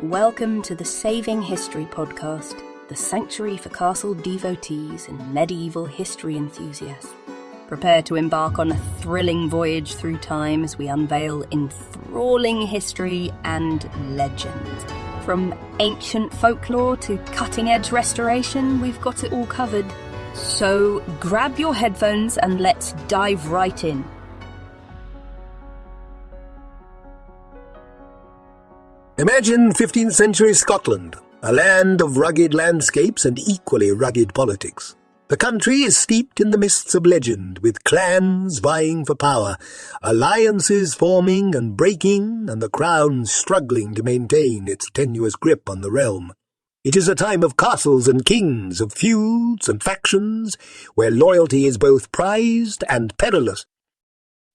Welcome to the Saving History podcast, the sanctuary for castle devotees and medieval history enthusiasts. Prepare to embark on a thrilling voyage through time as we unveil enthralling history and legend. From ancient folklore to cutting-edge restoration, we've got it all covered. So grab your headphones and let's dive right in. Imagine 15th century Scotland, a land of rugged landscapes and equally rugged politics. The country is steeped in the mists of legend, with clans vying for power, alliances forming and breaking, and the crown struggling to maintain its tenuous grip on the realm. It is a time of castles and kings, of feuds and factions, where loyalty is both prized and perilous.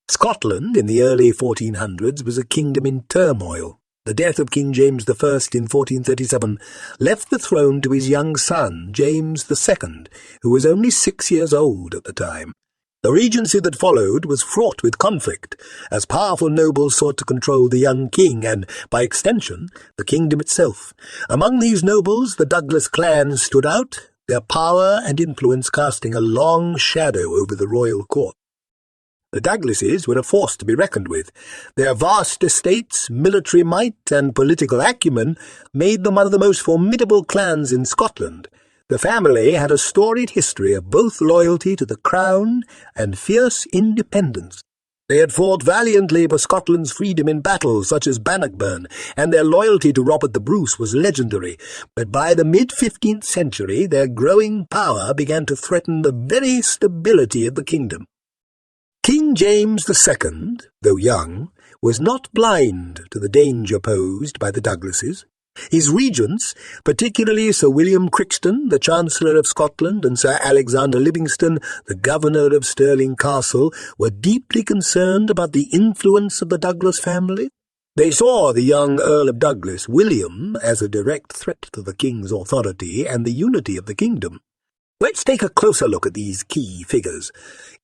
Scotland, in the early 1400s, was a kingdom in turmoil. The death of King James I in 1437 left the throne to his young son, James II, who was only 6 years old at the time. The regency that followed was fraught with conflict, as powerful nobles sought to control the young king and, by extension, the kingdom itself. Among these nobles, the Douglas clan stood out, their power and influence casting a long shadow over the royal court. The Douglases were a force to be reckoned with. Their vast estates, military might, and political acumen made them one of the most formidable clans in Scotland. The family had a storied history of both loyalty to the crown and fierce independence. They had fought valiantly for Scotland's freedom in battles such as Bannockburn, and their loyalty to Robert the Bruce was legendary. But by the mid-15th century, their growing power began to threaten the very stability of the kingdom. King James II, though young, was not blind to the danger posed by the Douglases. His regents, particularly Sir William Crichton, the Chancellor of Scotland, and Sir Alexander Livingston, the Governor of Stirling Castle, were deeply concerned about the influence of the Douglas family. They saw the young Earl of Douglas, William, as a direct threat to the king's authority and the unity of the kingdom. Let's take a closer look at these key figures.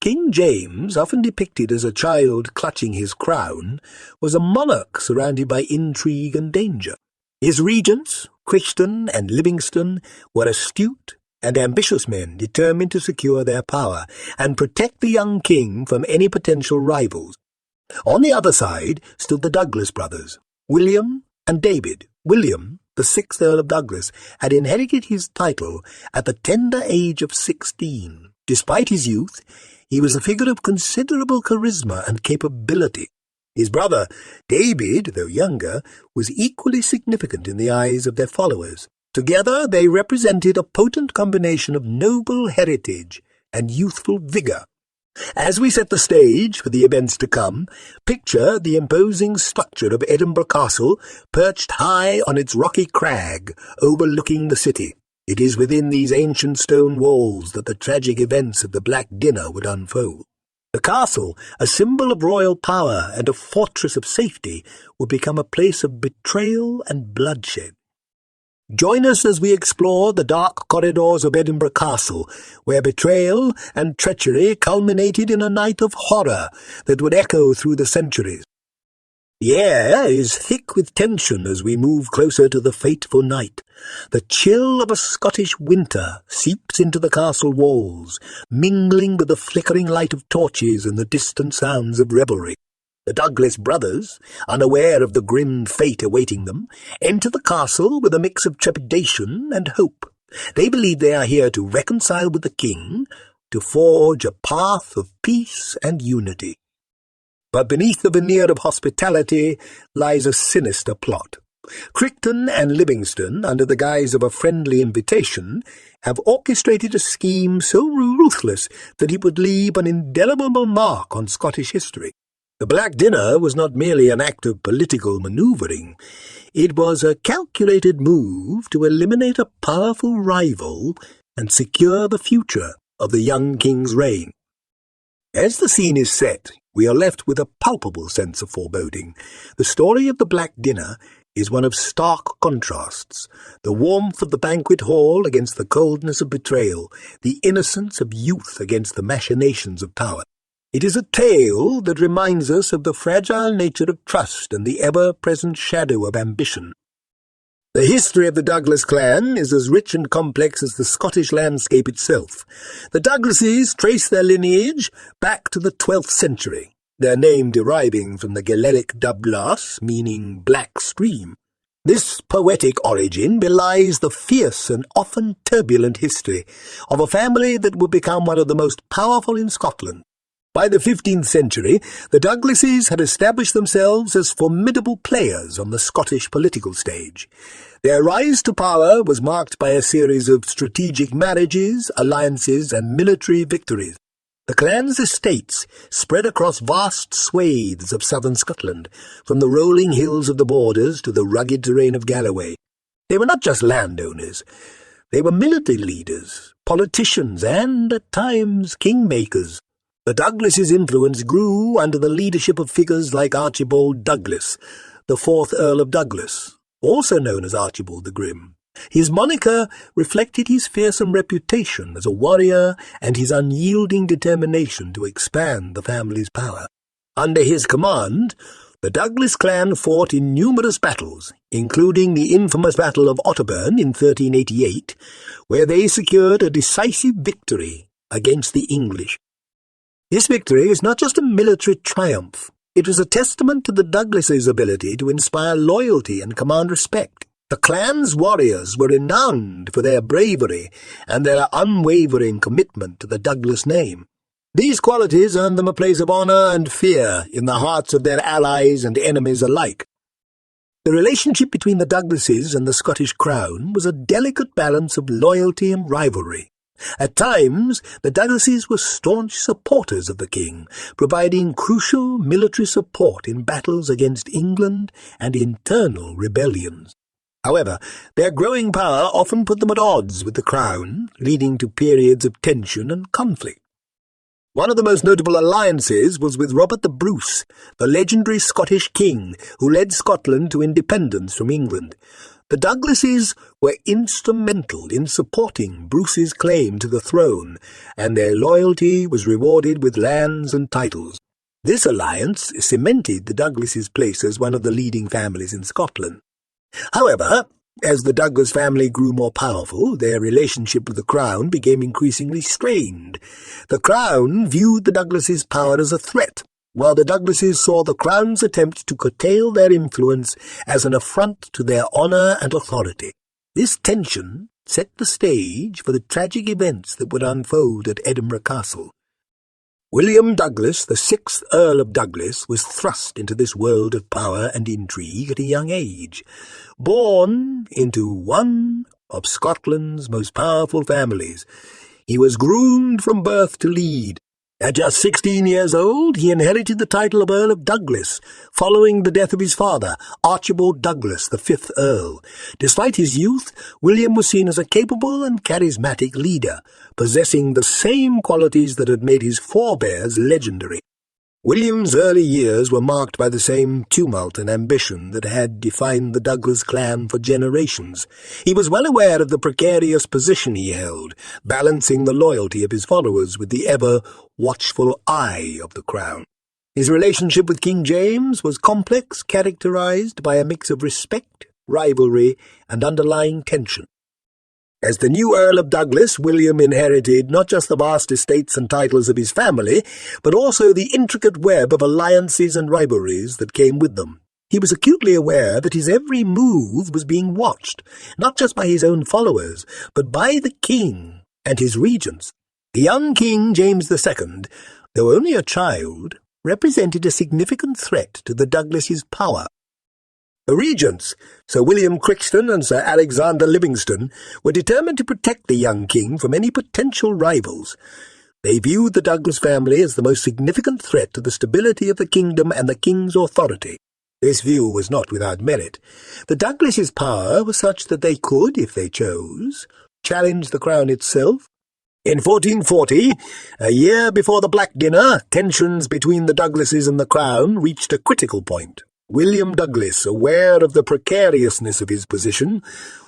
King James, often depicted as a child clutching his crown, was a monarch surrounded by intrigue and danger. His regents, Crichton and Livingston, were astute and ambitious men determined to secure their power and protect the young king from any potential rivals. On the other side stood the Douglas brothers, William and David. William, the 6th Earl of Douglas, had inherited his title at the tender age of 16. Despite his youth, he was a figure of considerable charisma and capability. His brother, David, though younger, was equally significant in the eyes of their followers. Together they represented a potent combination of noble heritage and youthful vigour. As we set the stage for the events to come, picture the imposing structure of Edinburgh Castle perched high on its rocky crag, overlooking the city. It is within these ancient stone walls that the tragic events of the Black Dinner would unfold. The castle, a symbol of royal power and a fortress of safety, would become a place of betrayal and bloodshed. Join us as we explore the dark corridors of Edinburgh Castle, where betrayal and treachery culminated in a night of horror that would echo through the centuries. The air is thick with tension as we move closer to the fateful night. The chill of a Scottish winter seeps into the castle walls, mingling with the flickering light of torches and the distant sounds of revelry. The Douglas brothers, unaware of the grim fate awaiting them, enter the castle with a mix of trepidation and hope. They believe they are here to reconcile with the king, to forge a path of peace and unity. But beneath the veneer of hospitality lies a sinister plot. Crichton and Livingston, under the guise of a friendly invitation, have orchestrated a scheme so ruthless that it would leave an indelible mark on Scottish history. The Black Dinner was not merely an act of political manoeuvring. It was a calculated move to eliminate a powerful rival and secure the future of the young king's reign. As the scene is set, we are left with a palpable sense of foreboding. The story of the Black Dinner is one of stark contrasts, the warmth of the banquet hall against the coldness of betrayal, the innocence of youth against the machinations of power. It is a tale that reminds us of the fragile nature of trust and the ever-present shadow of ambition. The history of the Douglas clan is as rich and complex as the Scottish landscape itself. The Douglases trace their lineage back to the 12th century, their name deriving from the Gaelic Dublas, meaning black stream. This poetic origin belies the fierce and often turbulent history of a family that would become one of the most powerful in Scotland. By the 15th century, the Douglases had established themselves as formidable players on the Scottish political stage. Their rise to power was marked by a series of strategic marriages, alliances, and military victories. The clan's estates spread across vast swathes of southern Scotland, from the rolling hills of the Borders to the rugged terrain of Galloway. They were not just landowners. They were military leaders, politicians, and, at times, kingmakers. The Douglases' influence grew under the leadership of figures like Archibald Douglas, the 4th Earl of Douglas, also known as Archibald the Grim. His moniker reflected his fearsome reputation as a warrior and his unyielding determination to expand the family's power. Under his command, the Douglas clan fought in numerous battles, including the infamous Battle of Otterburn in 1388, where they secured a decisive victory against the English. This victory is not just a military triumph. It was a testament to the Douglases' ability to inspire loyalty and command respect. The clan's warriors were renowned for their bravery and their unwavering commitment to the Douglas name. These qualities earned them a place of honour and fear in the hearts of their allies and enemies alike. The relationship between the Douglases and the Scottish crown was a delicate balance of loyalty and rivalry. At times, the Douglases were staunch supporters of the king, providing crucial military support in battles against England and internal rebellions. However, their growing power often put them at odds with the crown, leading to periods of tension and conflict. One of the most notable alliances was with Robert the Bruce, the legendary Scottish king who led Scotland to independence from England. The Douglases were instrumental in supporting Bruce's claim to the throne, and their loyalty was rewarded with lands and titles. This alliance cemented the Douglases' place as one of the leading families in Scotland. However, as the Douglas family grew more powerful, their relationship with the crown became increasingly strained. The crown viewed the Douglases' power as a threat, while the Douglases saw the crown's attempt to curtail their influence as an affront to their honour and authority. This tension set the stage for the tragic events that would unfold at Edinburgh Castle. William Douglas, the 6th Earl of Douglas, was thrust into this world of power and intrigue at a young age. Born into one of Scotland's most powerful families, he was groomed from birth to lead. At just 16 years old, he inherited the title of Earl of Douglas, following the death of his father, Archibald Douglas, the 5th Earl. Despite his youth, William was seen as a capable and charismatic leader, possessing the same qualities that had made his forebears legendary. William's early years were marked by the same tumult and ambition that had defined the Douglas clan for generations. He was well aware of the precarious position he held, balancing the loyalty of his followers with the ever-watchful eye of the crown. His relationship with King James was complex, characterized by a mix of respect, rivalry, and underlying tension. As the new Earl of Douglas, William inherited not just the vast estates and titles of his family, but also the intricate web of alliances and rivalries that came with them. He was acutely aware that his every move was being watched, not just by his own followers, but by the king and his regents. The young King James II, though only a child, represented a significant threat to the Douglases' power. The regents, Sir William Crichton and Sir Alexander Livingston, were determined to protect the young king from any potential rivals. They viewed the Douglas family as the most significant threat to the stability of the kingdom and the king's authority. This view was not without merit. The Douglases' power was such that they could, if they chose, challenge the crown itself. In 1440, a year before the Black Dinner, tensions between the Douglases and the crown reached a critical point. William Douglas, aware of the precariousness of his position,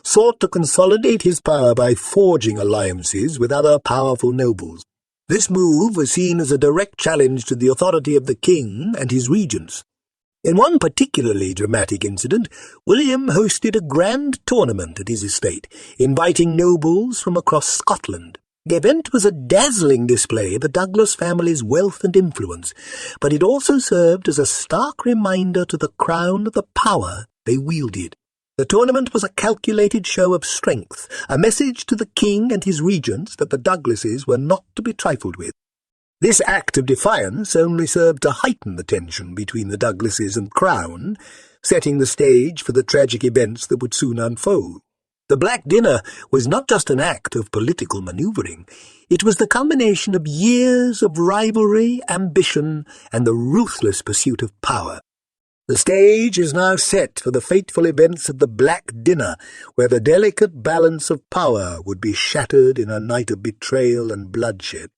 sought to consolidate his power by forging alliances with other powerful nobles. This move was seen as a direct challenge to the authority of the king and his regents. In one particularly dramatic incident, William hosted a grand tournament at his estate, inviting nobles from across Scotland. The event was a dazzling display of the Douglas family's wealth and influence, but it also served as a stark reminder to the crown of the power they wielded. The tournament was a calculated show of strength, a message to the king and his regents that the Douglases were not to be trifled with. This act of defiance only served to heighten the tension between the Douglases and Crown, setting the stage for the tragic events that would soon unfold. The Black Dinner was not just an act of political manoeuvring. It was the culmination of years of rivalry, ambition, and the ruthless pursuit of power. The stage is now set for the fateful events of the Black Dinner, where the delicate balance of power would be shattered in a night of betrayal and bloodshed.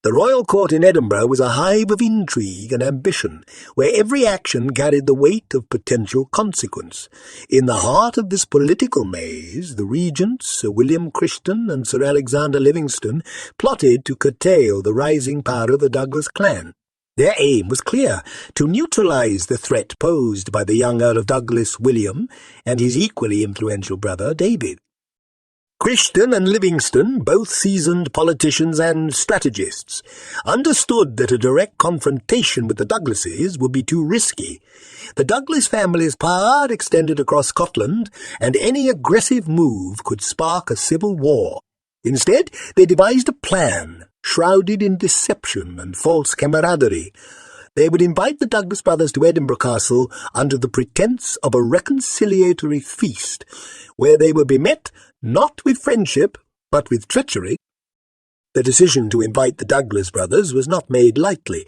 The royal court in Edinburgh was a hive of intrigue and ambition, where every action carried the weight of potential consequence. In the heart of this political maze, the regents, Sir William Crichton and Sir Alexander Livingston, plotted to curtail the rising power of the Douglas clan. Their aim was clear: to neutralize the threat posed by the young Earl of Douglas, William, and his equally influential brother, David. Crichton and Livingston, both seasoned politicians and strategists, understood that a direct confrontation with the Douglases would be too risky. The Douglas family's power extended across Scotland, and any aggressive move could spark a civil war. Instead, they devised a plan, shrouded in deception and false camaraderie. They would invite the Douglas brothers to Edinburgh Castle under the pretence of a reconciliatory feast, where they would be met not with friendship, but with treachery. The decision to invite the Douglas brothers was not made lightly.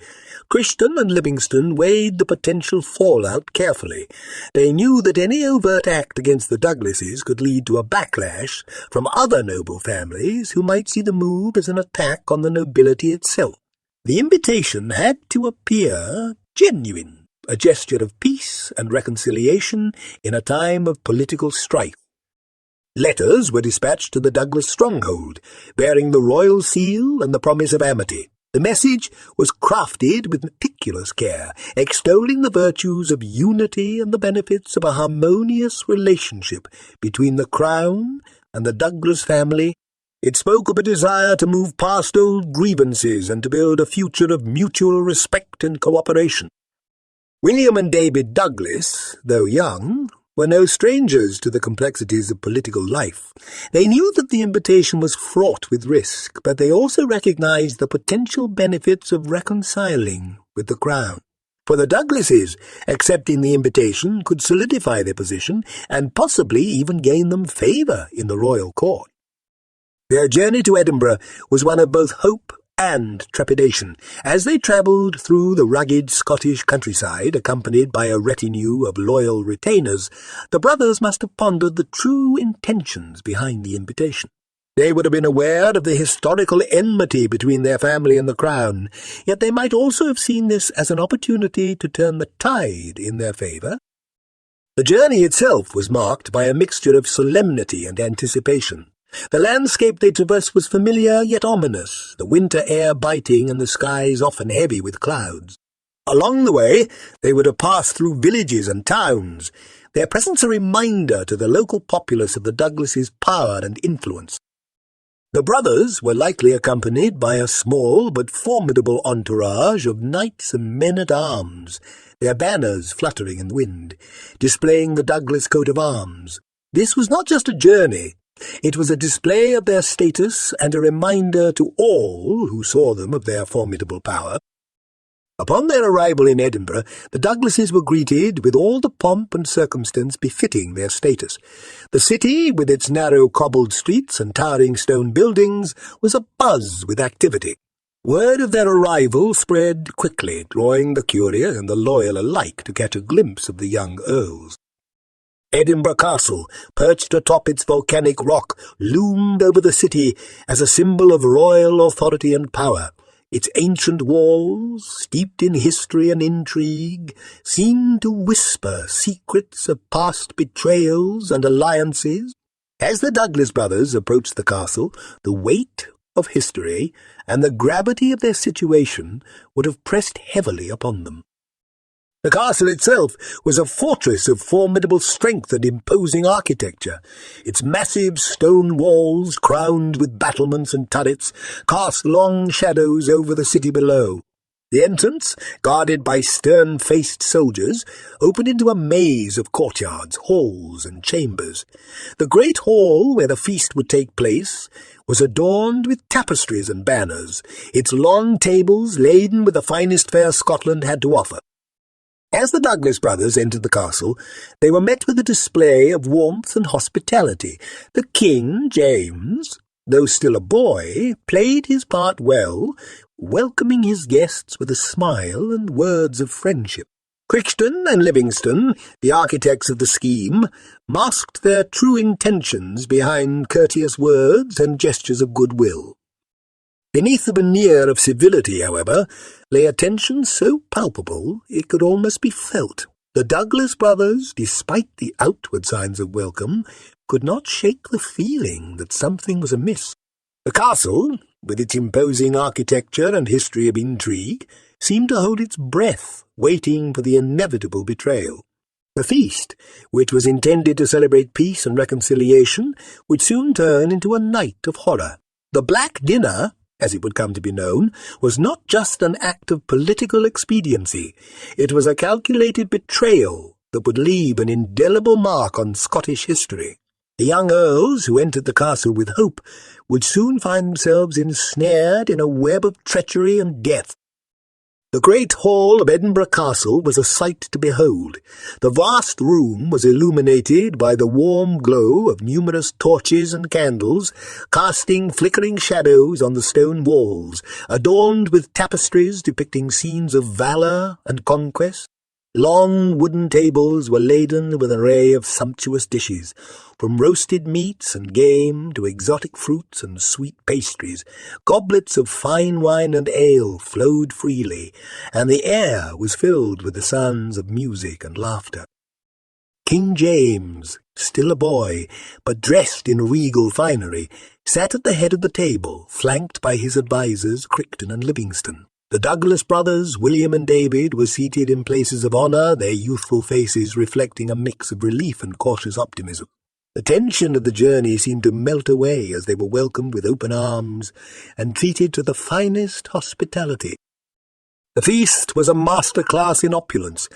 Crichton and Livingston weighed the potential fallout carefully. They knew that any overt act against the Douglases could lead to a backlash from other noble families who might see the move as an attack on the nobility itself. The invitation had to appear genuine, a gesture of peace and reconciliation in a time of political strife. Letters were dispatched to the Douglas stronghold, bearing the royal seal and the promise of amity. The message was crafted with meticulous care, extolling the virtues of unity and the benefits of a harmonious relationship between the Crown and the Douglas family. It spoke of a desire to move past old grievances and to build a future of mutual respect and cooperation. William and David Douglas, though young, were no strangers to the complexities of political life. They knew that the invitation was fraught with risk, but they also recognized the potential benefits of reconciling with the Crown. For the Douglases, accepting the invitation could solidify their position and possibly even gain them favour in the royal court. Their journey to Edinburgh was one of both hope and trepidation. As they travelled through the rugged Scottish countryside, accompanied by a retinue of loyal retainers, the brothers must have pondered the true intentions behind the invitation. They would have been aware of the historical enmity between their family and the Crown, yet they might also have seen this as an opportunity to turn the tide in their favour. The journey itself was marked by a mixture of solemnity and anticipation. The landscape they traversed was familiar yet ominous, the winter air biting and the skies often heavy with clouds. Along the way, they would have passed through villages and towns, their presence a reminder to the local populace of the Douglases' power and influence. The brothers were likely accompanied by a small but formidable entourage of knights and men-at-arms, their banners fluttering in the wind, displaying the Douglas coat of arms. This was not just a journey. It was a display of their status and a reminder to all who saw them of their formidable power. Upon their arrival in Edinburgh, the Douglases were greeted with all the pomp and circumstance befitting their status. The city, with its narrow cobbled streets and towering stone buildings, was abuzz with activity. Word of their arrival spread quickly, drawing the curious and the loyal alike to catch a glimpse of the young earls. Edinburgh Castle, perched atop its volcanic rock, loomed over the city as a symbol of royal authority and power. Its ancient walls, steeped in history and intrigue, seemed to whisper secrets of past betrayals and alliances. As the Douglas brothers approached the castle, the weight of history and the gravity of their situation would have pressed heavily upon them. The castle itself was a fortress of formidable strength and imposing architecture. Its massive stone walls, crowned with battlements and turrets, cast long shadows over the city below. The entrance, guarded by stern-faced soldiers, opened into a maze of courtyards, halls, and chambers. The great hall where the feast would take place was adorned with tapestries and banners, its long tables laden with the finest fare Scotland had to offer. As the Douglas brothers entered the castle, they were met with a display of warmth and hospitality. The King, James, though still a boy, played his part well, welcoming his guests with a smile and words of friendship. Crichton and Livingstone, the architects of the scheme, masked their true intentions behind courteous words and gestures of goodwill. Beneath the veneer of civility, however, lay a tension so palpable it could almost be felt. The Douglas brothers, despite the outward signs of welcome, could not shake the feeling that something was amiss. The castle, with its imposing architecture and history of intrigue, seemed to hold its breath, waiting for the inevitable betrayal. The feast, which was intended to celebrate peace and reconciliation, would soon turn into a night of horror. The Black Dinner, as it would come to be known, was not just an act of political expediency. It was a calculated betrayal that would leave an indelible mark on Scottish history. The young earls who entered the castle with hope would soon find themselves ensnared in a web of treachery and death. The great hall of Edinburgh Castle was a sight to behold. The vast room was illuminated by the warm glow of numerous torches and candles, casting flickering shadows on the stone walls, adorned with tapestries depicting scenes of valour and conquest. Long wooden tables were laden with an array of sumptuous dishes, from roasted meats and game to exotic fruits and sweet pastries. Goblets of fine wine and ale flowed freely, and the air was filled with the sounds of music and laughter. King James, still a boy, but dressed in regal finery, sat at the head of the table, flanked by his advisers Crichton and Livingstone. The Douglas brothers, William and David, were seated in places of honour, their youthful faces reflecting a mix of relief and cautious optimism. The tension of the journey seemed to melt away as they were welcomed with open arms and treated to the finest hospitality. The feast was a master-class in opulence,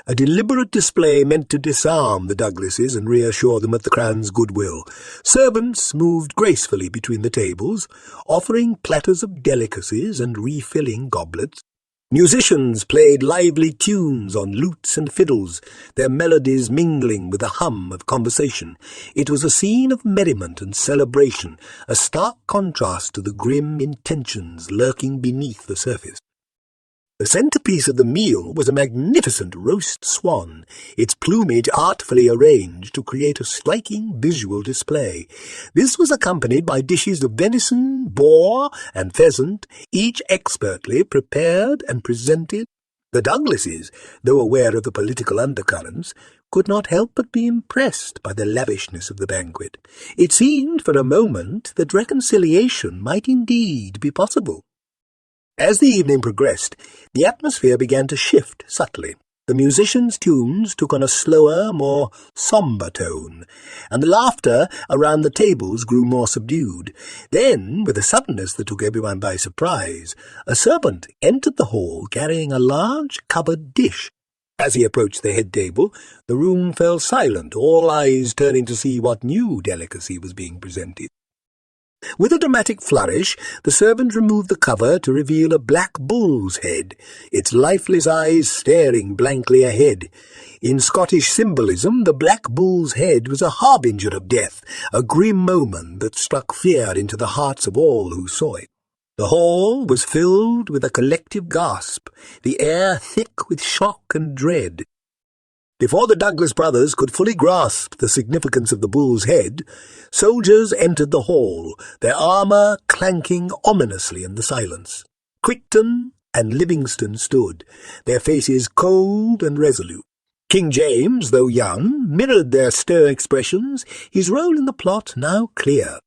a deliberate display meant to disarm the Douglases and reassure them of the Crown's goodwill. Servants moved gracefully between the tables, offering platters of delicacies and refilling goblets. Musicians played lively tunes on lutes and fiddles, their melodies mingling with the hum of conversation. It was a scene of merriment and celebration, a stark contrast to the grim intentions lurking beneath the surface. The centrepiece of the meal was a magnificent roast swan, its plumage artfully arranged to create a striking visual display. This was accompanied by dishes of venison, boar, and pheasant, each expertly prepared and presented. The Douglases, though aware of the political undercurrents, could not help but be impressed by the lavishness of the banquet. It seemed for a moment that reconciliation might indeed be possible. As the evening progressed, the atmosphere began to shift subtly. The musicians' tunes took on a slower, more sombre tone, and the laughter around the tables grew more subdued. Then, with a suddenness that took everyone by surprise, a servant entered the hall carrying a large covered dish. As he approached the head table, the room fell silent, all eyes turning to see what new delicacy was being presented. With a dramatic flourish, the servant removed the cover to reveal a black bull's head, its lifeless eyes staring blankly ahead. In Scottish symbolism, the black bull's head was a harbinger of death, a grim omen that struck fear into the hearts of all who saw it. The hall was filled with a collective gasp, the air thick with shock and dread. Before the Douglas brothers could fully grasp the significance of the bull's head, soldiers entered the hall, their armour clanking ominously in the silence. Crichton and Livingstone stood, their faces cold and resolute. King James, though young, mirrored their stern expressions, his role in the plot now clear.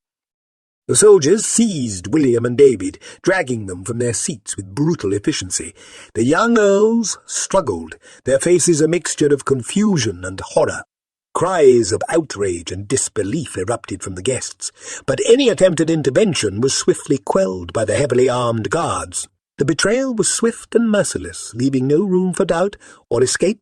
The soldiers seized William and David, dragging them from their seats with brutal efficiency. The young earls struggled, their faces a mixture of confusion and horror. Cries of outrage and disbelief erupted from the guests, but any attempt at intervention was swiftly quelled by the heavily armed guards. The betrayal was swift and merciless, leaving no room for doubt or escape.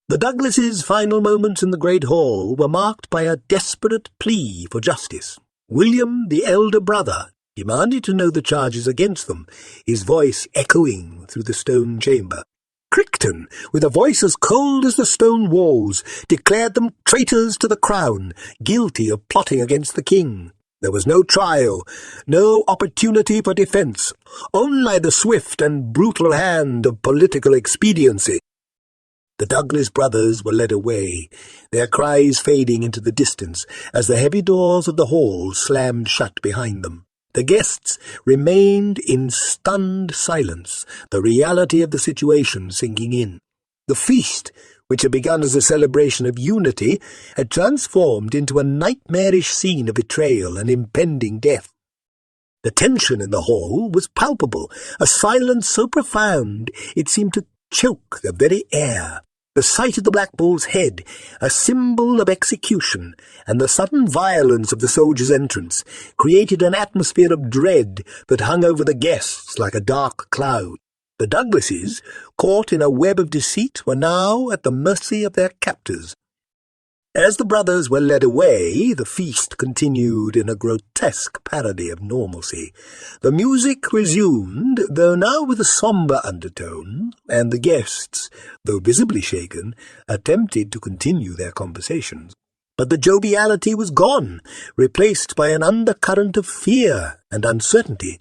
The Douglases' final moments in the great hall were marked by a desperate plea for justice. William, the elder brother, demanded to know the charges against them, his voice echoing through the stone chamber. Crichton, with a voice as cold as the stone walls, declared them traitors to the crown, guilty of plotting against the king. There was no trial, no opportunity for defence, only the swift and brutal hand of political expediency. The Douglas brothers were led away, their cries fading into the distance as the heavy doors of the hall slammed shut behind them. The guests remained in stunned silence, the reality of the situation sinking in. The feast, which had begun as a celebration of unity, had transformed into a nightmarish scene of betrayal and impending death. The tension in the hall was palpable, a silence so profound it seemed to choke the very air. The sight of the Black Bull's head, a symbol of execution, and the sudden violence of the soldiers' entrance created an atmosphere of dread that hung over the guests like a dark cloud. The Douglases, caught in a web of deceit, were now at the mercy of their captors. As the brothers were led away, the feast continued in a grotesque parody of normalcy. The music resumed, though now with a sombre undertone, and the guests, though visibly shaken, attempted to continue their conversations. But the joviality was gone, replaced by an undercurrent of fear and uncertainty.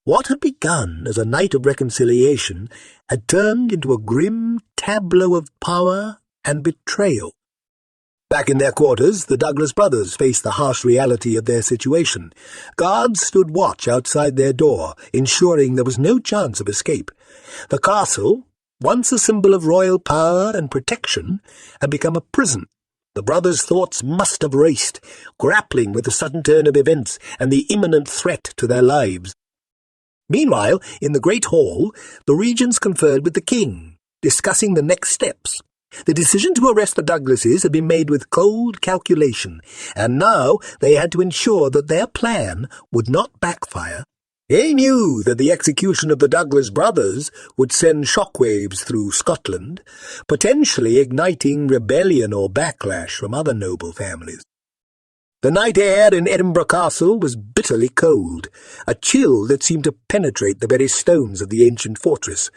What had begun as a night of reconciliation had turned into a grim tableau of power and betrayal. Back in their quarters, the Douglas brothers faced the harsh reality of their situation. Guards stood watch outside their door, ensuring there was no chance of escape. The castle, once a symbol of royal power and protection, had become a prison. The brothers' thoughts must have raced, grappling with the sudden turn of events and the imminent threat to their lives. Meanwhile, in the great hall, the regents conferred with the king, discussing the next steps. The decision to arrest the Douglases had been made with cold calculation, and now they had to ensure that their plan would not backfire. They knew that the execution of the Douglas brothers would send shockwaves through Scotland, potentially igniting rebellion or backlash from other noble families. The night air in Edinburgh Castle was bitterly cold, a chill that seemed to penetrate the very stones of the ancient fortress.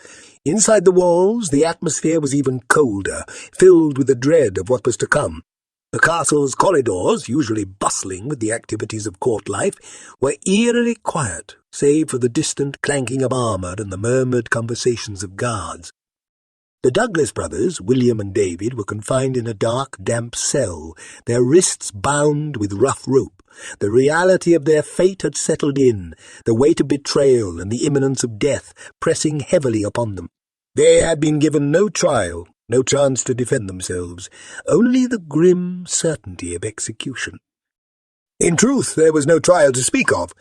Inside the walls, the atmosphere was even colder, filled with the dread of what was to come. The castle's corridors, usually bustling with the activities of court life, were eerily quiet, save for the distant clanking of armour and the murmured conversations of guards. The Douglas brothers, William and David, were confined in a dark, damp cell, their wrists bound with rough rope. The reality of their fate had settled in, the weight of betrayal and the imminence of death pressing heavily upon them. They had been given no trial, no chance to defend themselves, only the grim certainty of execution. In truth, there was no trial to speak of.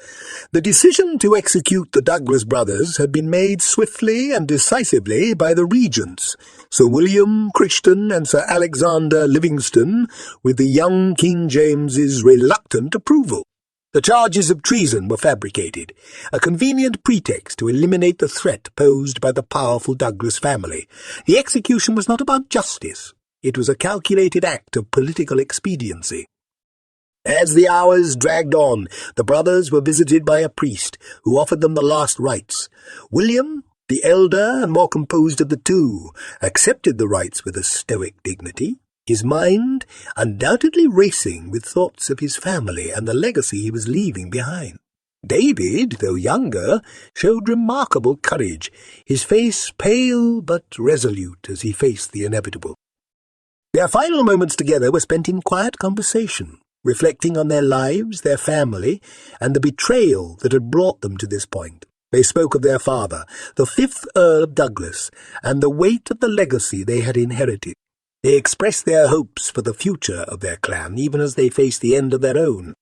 The decision to execute the Douglas brothers had been made swiftly and decisively by the regents, Sir William Crichton and Sir Alexander Livingston, with the young King James's reluctant approval. The charges of treason were fabricated, a convenient pretext to eliminate the threat posed by the powerful Douglas family. The execution was not about justice. It was a calculated act of political expediency. As the hours dragged on, the brothers were visited by a priest who offered them the last rites. William, the elder and more composed of the two, accepted the rites with a stoic dignity, his mind undoubtedly racing with thoughts of his family and the legacy he was leaving behind. David, though younger, showed remarkable courage, his face pale but resolute as he faced the inevitable. Their final moments together were spent in quiet conversation, reflecting on their lives, their family, and the betrayal that had brought them to this point. They spoke of their father, the 5th Earl of Douglas, and the weight of the legacy they had inherited. They expressed their hopes for the future of their clan, even as they faced the end of their own.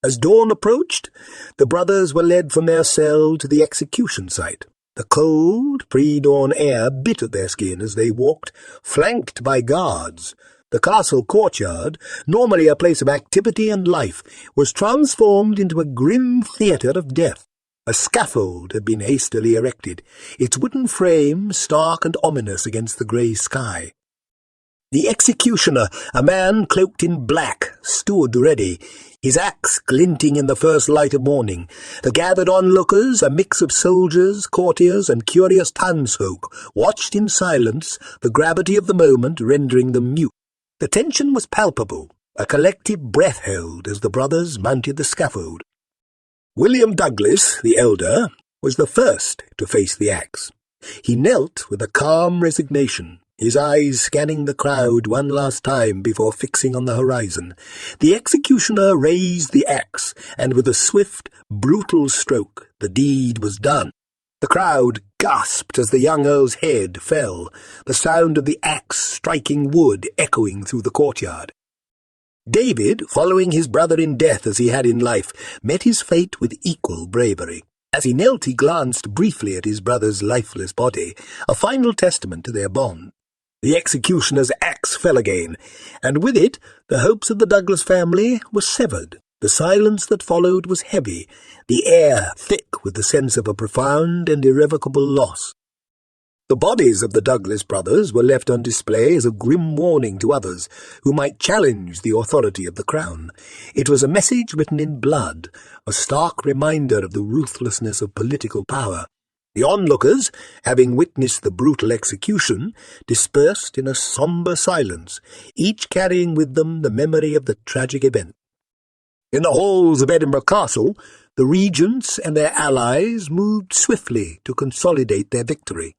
As dawn approached, the brothers were led from their cell to the execution site. The cold, pre-dawn air bit at their skin as they walked, flanked by guards. The castle courtyard, normally a place of activity and life, was transformed into a grim theatre of death. A scaffold had been hastily erected, its wooden frame stark and ominous against the grey sky. The executioner, a man cloaked in black, stood ready, his axe glinting in the first light of morning. The gathered onlookers, a mix of soldiers, courtiers, and curious townsfolk, watched in silence, the gravity of the moment rendering them mute. The tension was palpable, a collective breath held as the brothers mounted the scaffold. William Douglas, the elder, was the first to face the axe. He knelt with a calm resignation, his eyes scanning the crowd one last time before fixing on the horizon. The executioner raised the axe, and with a swift, brutal stroke, the deed was done. The crowd gasped as the young earl's head fell, the sound of the axe striking wood echoing through the courtyard. David, following his brother in death as he had in life, met his fate with equal bravery. As he knelt, he glanced briefly at his brother's lifeless body, a final testament to their bond. The executioner's axe fell again, and with it the hopes of the Douglas family were severed. The silence that followed was heavy, the air thick with the sense of a profound and irrevocable loss. The bodies of the Douglas brothers were left on display as a grim warning to others who might challenge the authority of the crown. It was a message written in blood, a stark reminder of the ruthlessness of political power. The onlookers, having witnessed the brutal execution, dispersed in a sombre silence, each carrying with them the memory of the tragic event. In the halls of Edinburgh Castle, the regents and their allies moved swiftly to consolidate their victory.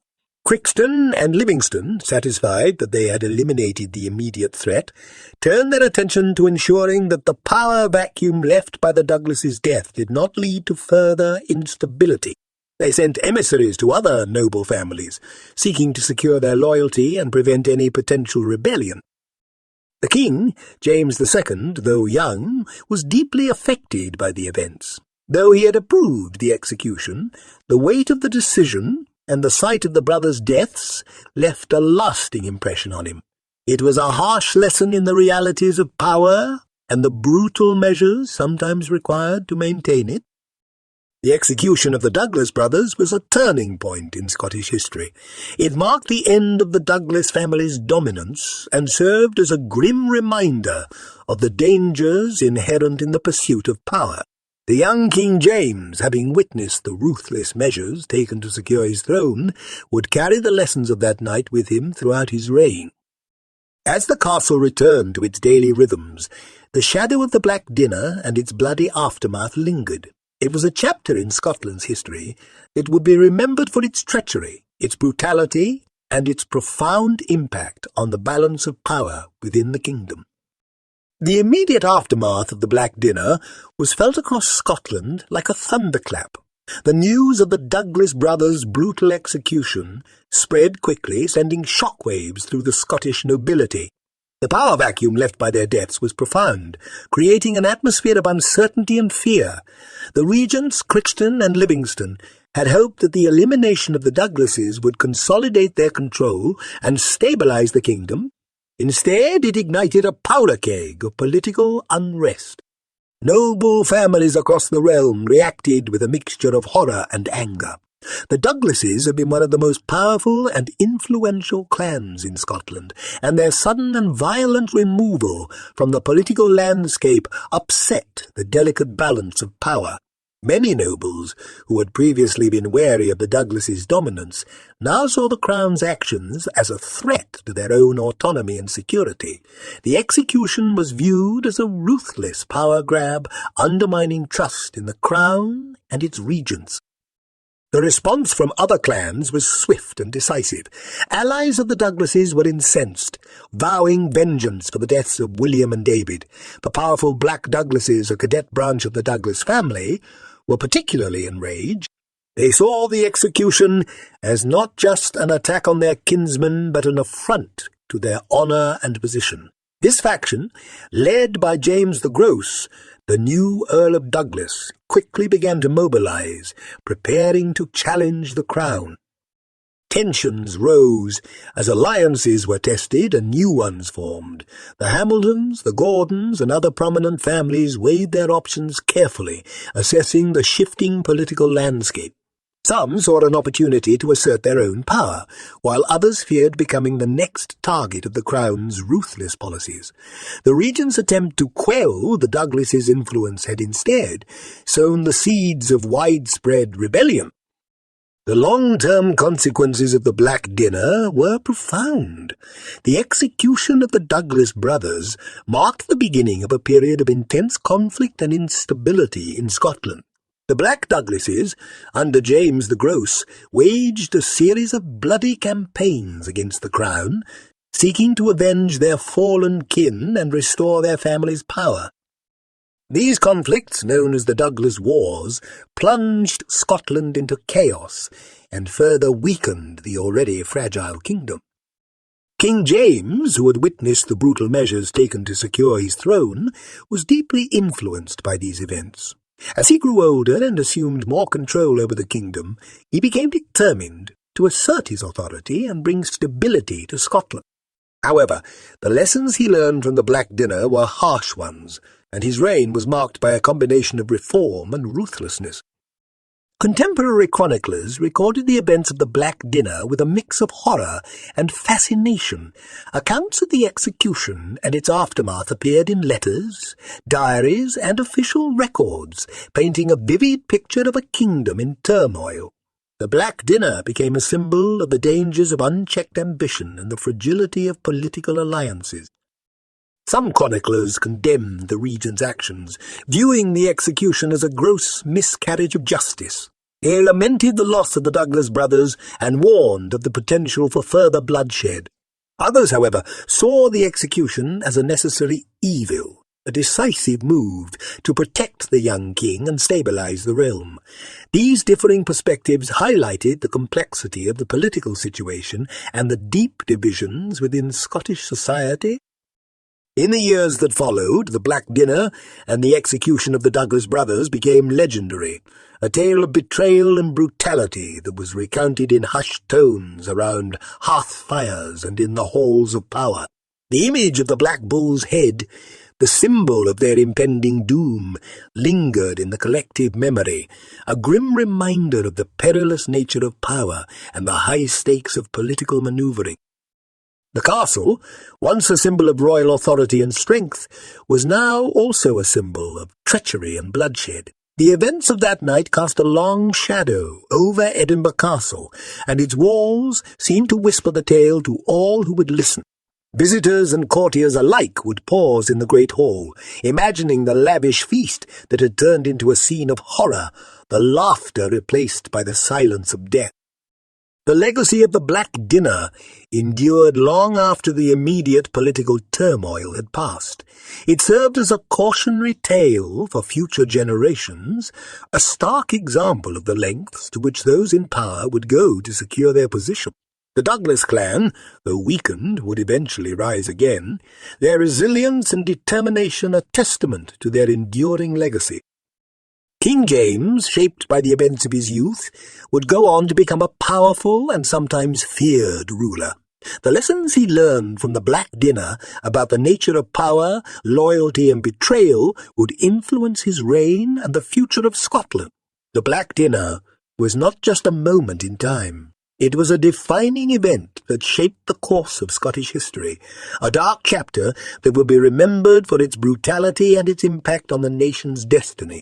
Crixton and Livingston, satisfied that they had eliminated the immediate threat, turned their attention to ensuring that the power vacuum left by the Douglases' death did not lead to further instability. They sent emissaries to other noble families, seeking to secure their loyalty and prevent any potential rebellion. The king, James II, though young, was deeply affected by the events. Though he had approved the execution, the weight of the decision and the sight of the brothers' deaths left a lasting impression on him. It was a harsh lesson in the realities of power and the brutal measures sometimes required to maintain it. The execution of the Douglas brothers was a turning point in Scottish history. It marked the end of the Douglas family's dominance and served as a grim reminder of the dangers inherent in the pursuit of power. The young King James, having witnessed the ruthless measures taken to secure his throne, would carry the lessons of that night with him throughout his reign. As the castle returned to its daily rhythms, the shadow of the Black Dinner and its bloody aftermath lingered. It was a chapter in Scotland's history that would be remembered for its treachery, its brutality, and its profound impact on the balance of power within the kingdom. The immediate aftermath of the Black Dinner was felt across Scotland like a thunderclap. The news of the Douglas brothers' brutal execution spread quickly, sending shockwaves through the Scottish nobility. The power vacuum left by their deaths was profound, creating an atmosphere of uncertainty and fear. The regents, Crixton and Livingston, had hoped that the elimination of the Douglases would consolidate their control and stabilize the kingdom. Instead, it ignited a powder keg of political unrest. Noble families across the realm reacted with a mixture of horror and anger. The Douglases had been one of the most powerful and influential clans in Scotland, and their sudden and violent removal from the political landscape upset the delicate balance of power. Many nobles, who had previously been wary of the Douglases' dominance, now saw the Crown's actions as a threat to their own autonomy and security. The execution was viewed as a ruthless power grab, undermining trust in the Crown and its regents. The response from other clans was swift and decisive. Allies of the Douglases were incensed, vowing vengeance for the deaths of William and David. The powerful Black Douglases, a cadet branch of the Douglas family, were particularly enraged. They saw the execution as not just an attack on their kinsmen, but an affront to their honour and position. This faction, led by James the Gross, the new Earl of Douglas, quickly began to mobilize, preparing to challenge the crown. Tensions rose as alliances were tested and new ones formed. The Hamiltons, the Gordons, and other prominent families weighed their options carefully, assessing the shifting political landscape. Some saw an opportunity to assert their own power, while others feared becoming the next target of the Crown's ruthless policies. The Regent's attempt to quell the Douglases' influence had instead sown the seeds of widespread rebellion. The long-term consequences of the Black Dinner were profound. The execution of the Douglas brothers marked the beginning of a period of intense conflict and instability in Scotland. The Black Douglases, under James the Gross, waged a series of bloody campaigns against the Crown, seeking to avenge their fallen kin and restore their family's power. These conflicts, known as the Douglas Wars, plunged Scotland into chaos and further weakened the already fragile kingdom. King James, who had witnessed the brutal measures taken to secure his throne, was deeply influenced by these events. As he grew older and assumed more control over the kingdom, he became determined to assert his authority and bring stability to Scotland. However, the lessons he learned from the Black Dinner were harsh ones, and his reign was marked by a combination of reform and ruthlessness. Contemporary chroniclers recorded the events of the Black Dinner with a mix of horror and fascination. Accounts of the execution and its aftermath appeared in letters, diaries, and official records, painting a vivid picture of a kingdom in turmoil. The Black Dinner became a symbol of the dangers of unchecked ambition and the fragility of political alliances. Some chroniclers condemned the regent's actions, viewing the execution as a gross miscarriage of justice. They lamented the loss of the Douglas brothers and warned of the potential for further bloodshed. Others, however, saw the execution as a necessary evil, a decisive move to protect the young king and stabilize the realm. These differing perspectives highlighted the complexity of the political situation and the deep divisions within Scottish society. In the years that followed, the Black Dinner and the execution of the Douglas brothers became legendary, a tale of betrayal and brutality that was recounted in hushed tones around hearth fires and in the halls of power. The image of the Black Bull's head, the symbol of their impending doom, lingered in the collective memory, a grim reminder of the perilous nature of power and the high stakes of political manoeuvring. The castle, once a symbol of royal authority and strength, was now also a symbol of treachery and bloodshed. The events of that night cast a long shadow over Edinburgh Castle, and its walls seemed to whisper the tale to all who would listen. Visitors and courtiers alike would pause in the great hall, imagining the lavish feast that had turned into a scene of horror, the laughter replaced by the silence of death. The legacy of the Black Dinner endured long after the immediate political turmoil had passed. It served as a cautionary tale for future generations, a stark example of the lengths to which those in power would go to secure their position. The Douglas clan, though weakened, would eventually rise again, their resilience and determination a testament to their enduring legacy. King James, shaped by the events of his youth, would go on to become a powerful and sometimes feared ruler. The lessons he learned from the Black Dinner about the nature of power, loyalty, and betrayal would influence his reign and the future of Scotland. The Black Dinner was not just a moment in time. It was a defining event that shaped the course of Scottish history, a dark chapter that will be remembered for its brutality and its impact on the nation's destiny.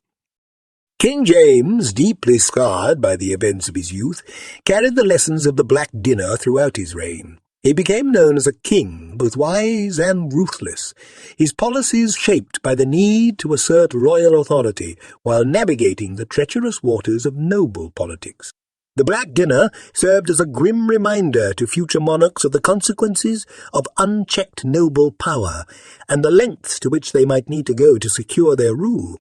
King James, deeply scarred by the events of his youth, carried the lessons of the Black Dinner throughout his reign. He became known as a king, both wise and ruthless, his policies shaped by the need to assert royal authority while navigating the treacherous waters of noble politics. The Black Dinner served as a grim reminder to future monarchs of the consequences of unchecked noble power and the lengths to which they might need to go to secure their rule.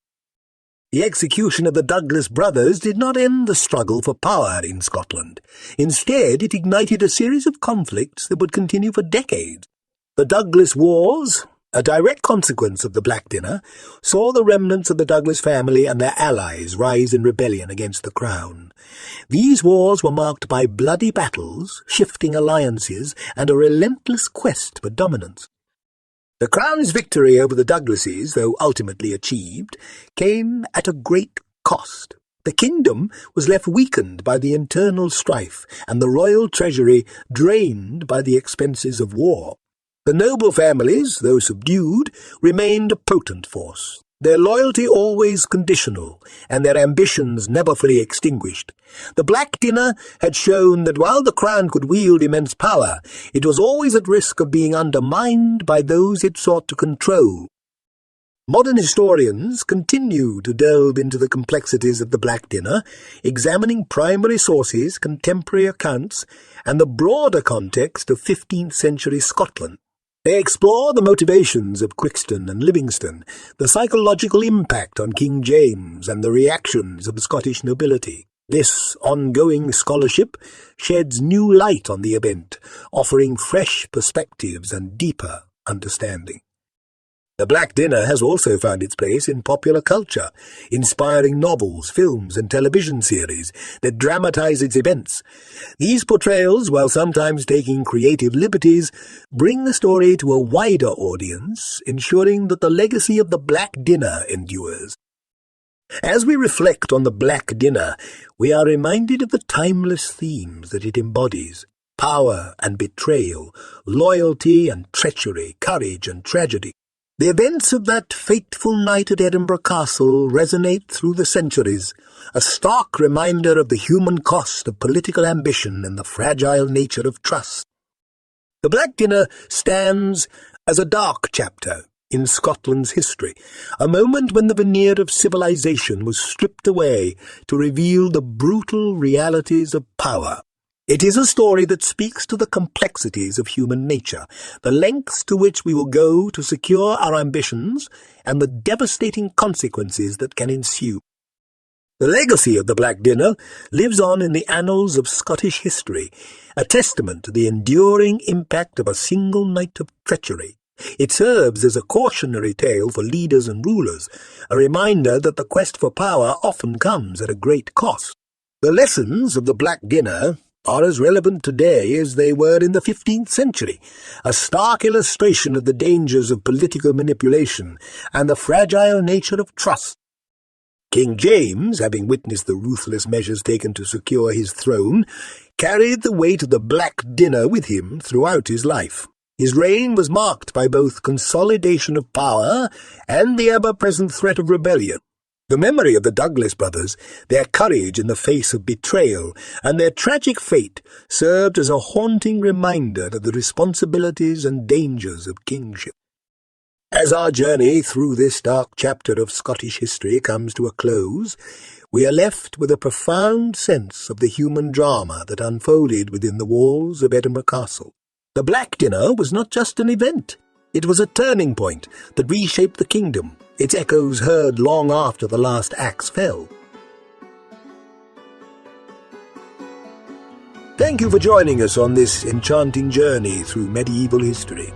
The execution of the Douglas brothers did not end the struggle for power in Scotland. Instead, it ignited a series of conflicts that would continue for decades. The Douglas Wars, A direct consequence of the Black Dinner saw the remnants of the Douglas family and their allies rise in rebellion against the Crown. These wars were marked by bloody battles, shifting alliances, and a relentless quest for dominance. The Crown's victory over the Douglases, though ultimately achieved, came at a great cost. The kingdom was left weakened by the internal strife, and the royal treasury drained by the expenses of war. The noble families, though subdued, remained a potent force, their loyalty always conditional, and their ambitions never fully extinguished. The Black Dinner had shown that while the Crown could wield immense power, it was always at risk of being undermined by those it sought to control. Modern historians continue to delve into the complexities of the Black Dinner, examining primary sources, contemporary accounts, and the broader context of 15th century Scotland. They explore the motivations of Crookston and Livingston, the psychological impact on King James, and the reactions of the Scottish nobility. This ongoing scholarship sheds new light on the event, offering fresh perspectives and deeper understanding. The Black Dinner has also found its place in popular culture, inspiring novels, films, and television series that dramatize its events. These portrayals, while sometimes taking creative liberties, bring the story to a wider audience, ensuring that the legacy of the Black Dinner endures. As we reflect on the Black Dinner, we are reminded of the timeless themes that it embodies: power and betrayal, loyalty and treachery, courage and tragedy. The events of that fateful night at Edinburgh Castle resonate through the centuries, a stark reminder of the human cost of political ambition and the fragile nature of trust. The Black Dinner stands as a dark chapter in Scotland's history, a moment when the veneer of civilization was stripped away to reveal the brutal realities of power. It is a story that speaks to the complexities of human nature, the lengths to which we will go to secure our ambitions, and the devastating consequences that can ensue. The legacy of the Black Dinner lives on in the annals of Scottish history, a testament to the enduring impact of a single night of treachery. It serves as a cautionary tale for leaders and rulers, a reminder that the quest for power often comes at a great cost. The lessons of the Black Dinner are as relevant today as they were in the 15th century, a stark illustration of the dangers of political manipulation and the fragile nature of trust. King James, having witnessed the ruthless measures taken to secure his throne, carried the weight of the Black Dinner with him throughout his life. His reign was marked by both consolidation of power and the ever-present threat of rebellion. The memory of the Douglas brothers, their courage in the face of betrayal, and their tragic fate served as a haunting reminder of the responsibilities and dangers of kingship. As our journey through this dark chapter of Scottish history comes to a close, we are left with a profound sense of the human drama that unfolded within the walls of Edinburgh Castle. The Black Dinner was not just an event. It was a turning point that reshaped the kingdom, its echoes heard long after the last axe fell. Thank you for joining us on this enchanting journey through medieval history.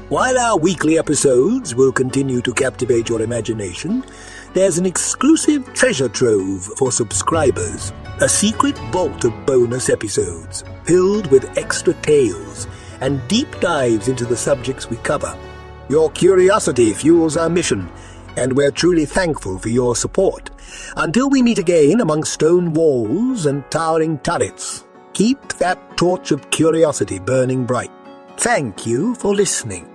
While our weekly episodes will continue to captivate your imagination, there's an exclusive treasure trove for subscribers, a secret vault of bonus episodes filled with extra tales and deep dives into the subjects we cover. Your curiosity fuels our mission, and we're truly thankful for your support. Until we meet again among stone walls and towering turrets, keep that torch of curiosity burning bright. Thank you for listening.